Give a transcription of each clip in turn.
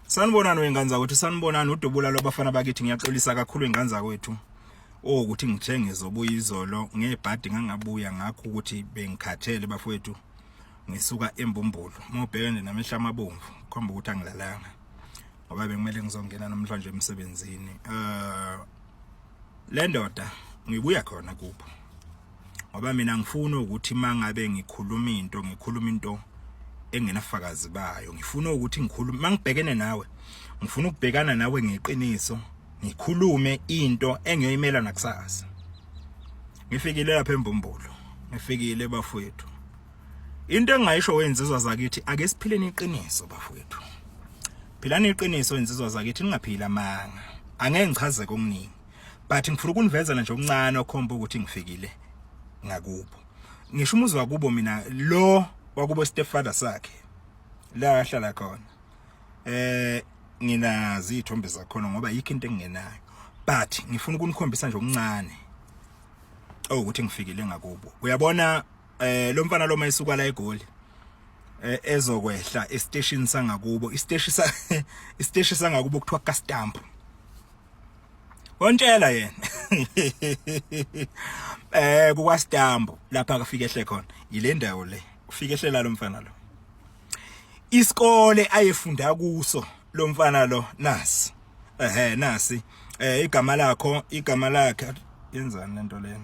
Sanibonani wengane kwethu, sanibonani uDubula lobafana bakithi. Ngiyaxolisa kakhulu ingane zakwethu ukuthi ngithenge ngizobuya izolo ngebhadi ngangabuya ngakho ukuthi bengikhathele bafowethu ngisuka eMbumbulo. Mobhekene namehla amabomvu khomba ukuthi angilalanga ngoba bengimele ngizongena namhlanje emsebenzini. Le ndoda ngibuya khona kupho ngoba mina ngifuna ukuthi mangabe ngikhuluma into engenafakazi bayo. Ngifuna ukuthi ngikhulume mangibhekene nawe, ngifuna ukubhekana nawe ngeqiniso, ngikhulume into engiyoyimela nakusasa. Ngifikile lapha eMbumbulo, ngifikile bafowethu. Into engayisho wenzizwa zakithi ake siphileni iqiniso bafowethu. Philani iqiniso wenzizwa zakithi, ningaphila amanga. Angeke ngichaze okuningi, but ngifuna ukunivezela nje okuncane okhomba ukuthi ngifikile ngakubo. Ngisho umuzi wakubo mina lo wakubo stepfather sakhe la ahlala khona. Nginazi izithombe zakhona ngoba yikho into engenayo, but ngifuna ukunikhombisa nje okuncane ukuthi ngifikile ngakubo. Uyabona lo mfana lo mayisuka la eGoli ezokwehla estation sangakubo, isiteshi sangakubo kuthiwa Kastampo. Wontshela yena kuKastampo lapha kafike ehle khona ile ndawo le. Ufike ehlela lo mfana lo, isikole ayefunda kuso lo mfana lo nasi nasi igama lakhe yenzani lento lena,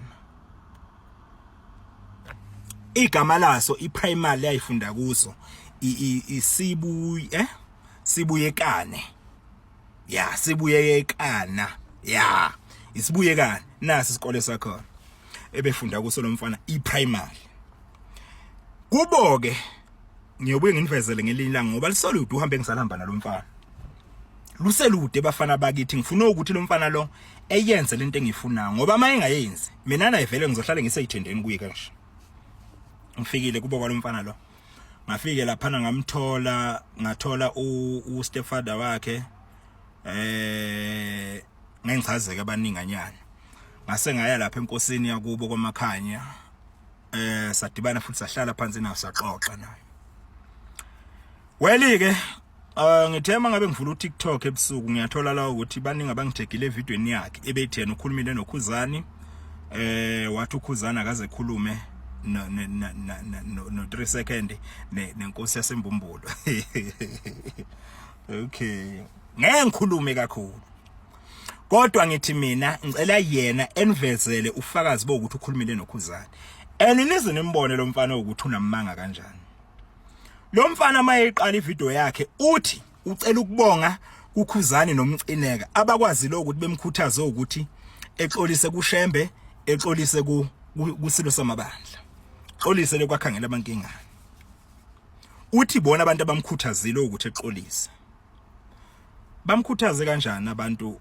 igama laso iprimary ayifunda kuso Sibuyekane isibuyekane nasi isikole sakhona ebefunda kuso lo mfana iprimary. Kubo-ke ngiyobuye nginivezele ngelinye ilanga ngoba liselude uhambe ngisalamba nalo mfana. Luselude bafana bakithi, ngifuna ukuthi lo mfana lo eyenze lento engiyifunayo ngoba uma engayenzi mina nayivele ngizohlala ngiseyithendeni kuye kanje. Ngifikile kubo kwalo mfana lo, ngafike lapha ngathola stepfather wakhe ngengichazeke abaninganyana. Ngase ngaya lapha enkosini yakubo kwaMakhanya, sadibana futhi sahlala phansi nayo saxoxa nayo. Welike ngithema ngabe ngivula uTikTok ebusuku ngiyathola la ukuthi baningi abangithegile evidweni yakhe ebeyithena ukhulumile noKhuzani. Wathi uKhuzani akaze ekhulume no 3 second nenkosi yaseMbumbulo. Okay, ngeke ngikhulume kakhulu, kodwa ngithi mina ngicela yena enivezele ufakazi bokuthi ukhulumile noKhuzani. Nize nimbone lo mfana ukuthi unamanga kanjani. Lo mfana mayeqala ivideo yakhe uthi ucela ukubonga kuKhuzani nomcineka abakwazile ukuthi bemkhuthaze ukuthi exolise kuShembe, exolise kusilo samabandla, xolise lekwakhangela abankingana. Uthi bona abantu abamkhuthazile ukuthi exolise. Bamkhuthaze kanjani abantu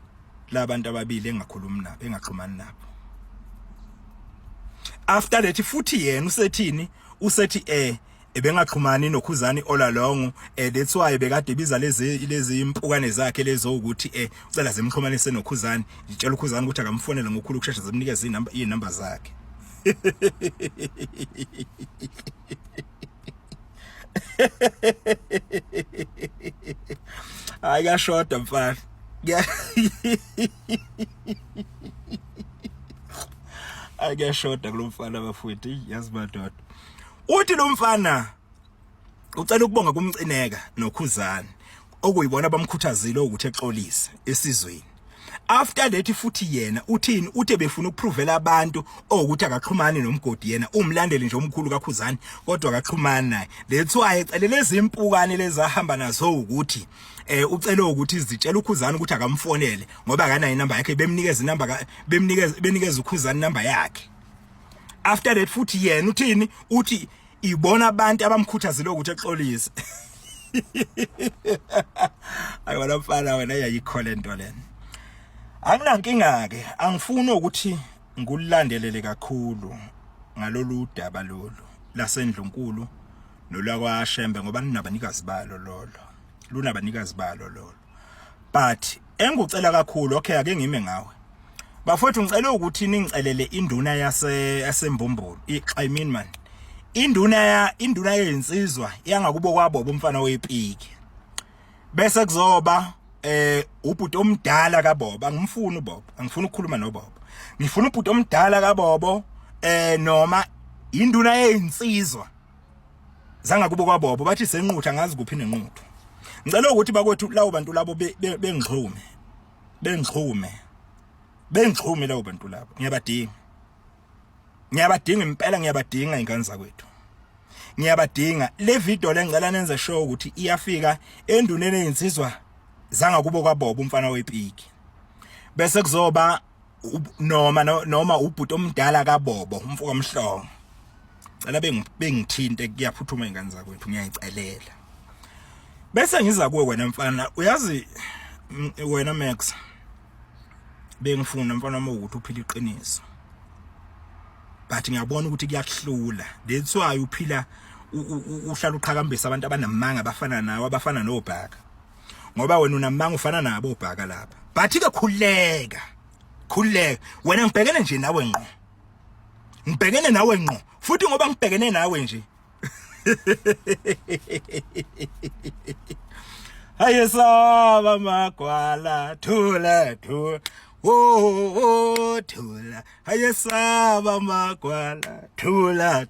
labantu ababili engakhulumi nabo, engaxhumani nabo? After that futhi yena usethi ebengaxhumani noKhuzani all along, that's why bekade biza lezi impukane zakhe lezo ukuthi ucela zemxhumanise noKhuzani, itshela uKhuzani ukuthi akamfonele ngokukhulu ukusheshsha zemnikeza inamba zakhe. Ayashoda mfana. Ayashoda kulo mfana bafowethu, yazi madoda. Uthi lo mfana ucela ukubonga kumcineka noKhuzani okuyibona abamkhuthazile ukuthi exolise esizweni. After that futhi yena uthini, uthe befuna ukuprovela abantu ukuthi akaxhumani nomgodi, yena umlandeli nje omkhulu kaKhuzani kodwa akaxhumani naye. That's why ecele lezi impukane lezahamba nazo ukuthi ucela ukuthi izitshela uKhuzani ukuthi akamfonele ngoba akanayo inamba yakhe, bemnikeza inamba benikeza uKhuzani inamba yakhe. After that futhi yena uthini, uthi ibona abantu abamkhuthazile ukuthi exolise. Ayibona mfana wena yayikhole into lena. Anginankinga ke, angifuni ukuthi ngululandelele kakhulu ngalolu daba lolu laseNdlunkulu nolakwaShembe ngoba linabanikazi balo lolo. But engicela kakhulu, okay, ake ngime ngawe bafowethu, ngicela ukuthi ningicelele induna yaseMbumbulo. I mean man, induna yensizwa yangakubo kwabo bomfana wepiki. bese kuzoba ubhuti omdala kaBobo. Angimfuni uBobo, angifuni ukukhuluma noBobo. Ngifuna ubhuti omdala kaBobo noma induna yezinsizwa zangakubo kwaBobo bathi senqutha ngazi kuphi nenquthu. Ngicela ukuthi bakwethu lawo bantu labo bengixhume lawo bantu labo. Ngiyabadinga impela, ngiyabadinga ingane zakwethu. Ngiyabadinga. Le video le ngicela nenze show ukuthi iyafika enduneni yezinsizwa zangakubo kwaBobo umfana wepiki. Bese kuzoba noma ubhuti omdala kaBobo umfoko omhlongo. Cela bengithinte kuyaphuthuma ingane zakwethu, ngiyayicelela. Bese ngiza kuwe wena mfana, uyazi wena Max, bengifuna mfana wami ukuthi uphile iqiniso. But ngiyabona ukuthi kuyakuhlula. That's why uphila uhlala uqhakambisa abantu abanamanga abafana nawe, abafana noBhaka. Ngoba wena unamanga ufana nabo oBhaka lapha. But ke khuleka. Wena ngibhekene nje nawe ngqo. Ngibhekene nawe ngqo. Futhi ngoba ngibhekene nawe nje. Hayesaba magwala thula. Oh thula. Hayesaba magwala thula.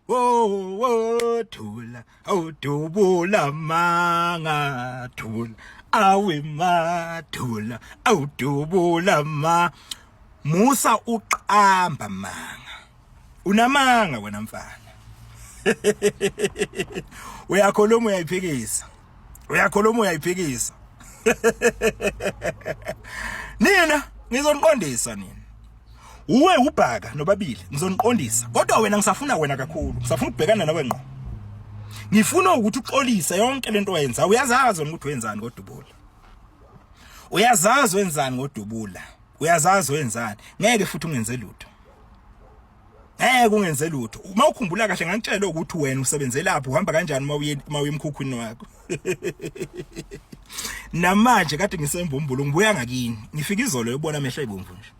Oh thula. uDubula manga thula. Awe mathula. uDubula ma. Musa uqamba manga. Unamanga wena mfana. Uyakhuluma uyayiphikisa. Nina ngizoniqondisa nina. Uwe uBhaka nobabili ngizoniqondisa. Kodwa wena ngisafuna wena kakhulu. Ngisafuna ukubhekana nawe ngqo. Ngifuna ukuthi uxolise yonke lento oyenza. Uyazazi ukuthi wenzani ngoDubula. Uyazazi wenzani ngoDubula. Uyazazi wenzani. Ngeke futhi ungenze lutho. Ungenze lutho. Uma ukhumbula kahle ngakutshela ukuthi wena usebenze lapho, uhamba kanjani uma uye emkhukhwini wakho. Namanje kade ngisemvumbulo ngibuya ngakini. Ngifika izolo yobona amehlo ebomvu nje.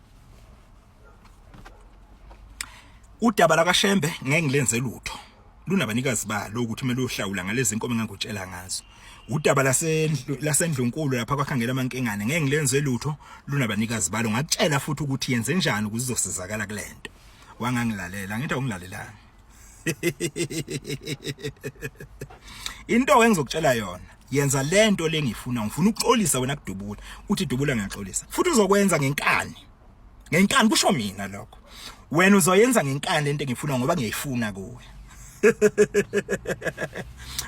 Udaba la kaShembe ngeke ngilenze lutho. Lunabanikazi balo ukuthi kumele uhlawula ngalezi inkomo engangutshela ngazo. Udaba lasendlunkulu lapha kwakhangela amankengane ngeke ngilenze lutho, lunabanikazi balo. Ngakutshela futhi ukuthi yenze njani ukuze uzosizakala kulento. Wangangilalela, ngithi awungilalelanga. Into engizokutshela yona, yenza lento lengifuna, ngifuna ukuxolisa wena kuDubula. Uthi Dubula ngiyaxolisa. Futhi uzokwenza ngenkani. Ngenkani kusho mina lokho. Wena uzoyenza ngenkani lento engifuna ngoba ngiyayifuna kuwe.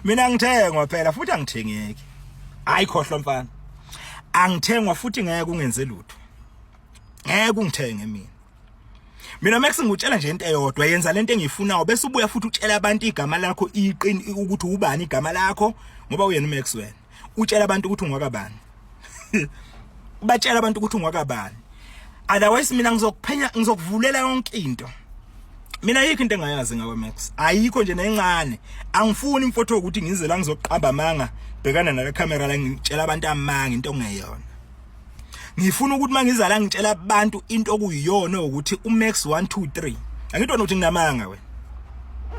Mina ngithengwa phela futhi angithengeki. Hayi khohlwa mfana. Angithengwa futhi ngeke ungenze lutho. Ngeke ungithenge mina. Mina Max ngutshela nje into eyodwa, yenza lento engiyifunayo bese ubuya futhi utshela abantu igama lakho iqini ukuthi ubani igama lakho ngoba uyena uMax wena. Utshela abantu ukuthi ungwakabani. Batshela abantu ukuthi ungwakabani. Otherwise mina ngizokuvulela yonke into. Mina ayikho into engayazi ngawe Max. Ayikho nje nencane. Angifuni imfotho ukuthi ngize la ngizoqamba amanga bhekana nale camera la ngitshela abantu amanga into ongeyona. Ngifuna ukuthi mangiza la ngitshela abantu into okuyiyona ukuthi uMax 1 2 3. Angitona ukuthi nginamanga wena.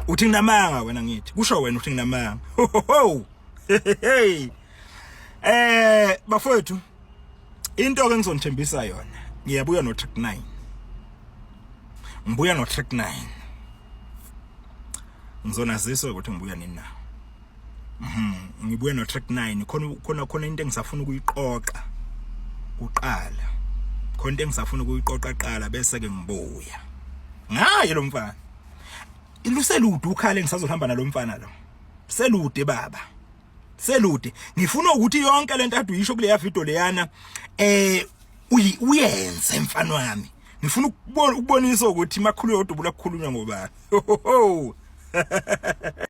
Uthi nginamanga wena ngithi. Kusho wena uthi nginamanga. Bafowethu. Into ke ngizonithembisa yona. Ngiyabuya no track 9. Ngibuya no track 9. Ngizonazisa ukuthi ngibuya nini na. Ngibuya no track 9 khona into engisafuna ukuyiqoqa. Uqala khona into engisafuna ukuyiqoqa qala bese ke ngibuya ngaye lo mfana iluselude ukhale ngisazohamba nalomfana lo selude baba selude ngifuna ukuthi yonke lento ade uyisho kule video leyana uyenze mfana wami ngifuna ukubonisa ukuthi makhulu yoDubula kukhulunywa ngobani